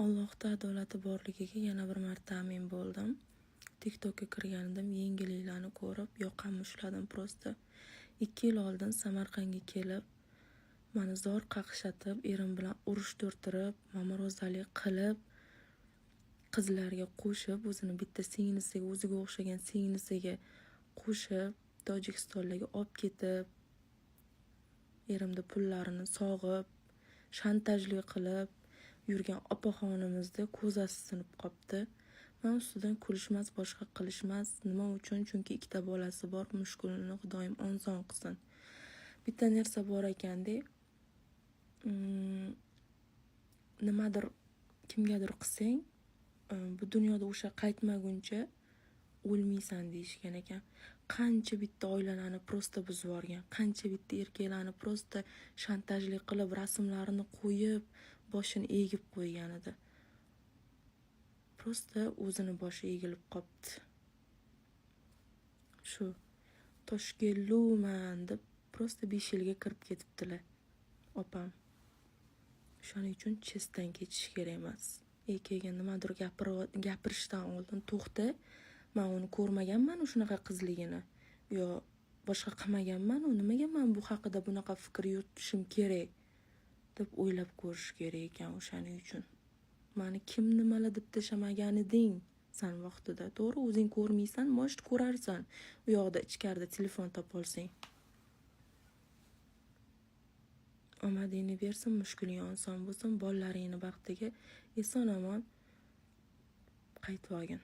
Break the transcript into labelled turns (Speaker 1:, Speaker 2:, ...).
Speaker 1: Allohda adolati borligiga yana bir marta amin bo'ldim. TikTokka kirgandim, yengilliklarni ko'rib, yoqamni ushladim prosta. 2 yil oldin Samarqandga kelib, mani zor qaqshatib, erim bilan urush turtirib, mamorozalik qilib, qizlarga qo'shib, o'zini bitta singlisiga, o'ziga o'xshagan singlisiga qo'shib, Tojikistonlarga olib ketib, erimni pullarini sog'ib, shantajli qilib yurgan opaxonimizda ko'zasi sinib qopti. Men ustidan kulishmas, boshqa qilishmas. Nima uchun? Chunki 2 bolasi bor, mushkulini Xudoyim oson qilsin. Bitta narsa bor ekanda, nimadir kimgadir qilsang, bu dunyoda o'sha qaytmaguncha o'lmaysan deyishgan ekan. Qancha bitta oilalarni prosta buzib yuborgan, qancha bitta erkaklarni prosta shantajli qilib, rasmlarini qo'yib, boshini egib qo'ygan edi. Prosta o'zini boshi egilib qopti. Shu Toshkentluman deb prosta 5 yilga kirib ketibdilar opam. Shuning uchun chestdan ketish kerak emas. Erkakga nimadir gapirishdan oldin to'xta. Men uni ko'rmaganman shunaqa qizligini. Yo boshqa qilmaganman, nimaga men bu haqida bunaqa fikr yuritishim kerak deb o'ylab ko'rish kerak ekan o'shaning uchun. Mani kim nimalar deb tashamagan eding san vaqtida. To'g'ri, o'zing ko'rmaysan, mosh ko'rarsan. U yoqda ichkarida telefon topolsang. Omadingni bersin, mushkuling oson bo'lsin, bolalaringni baxtiga eson-omon qaytib olgin.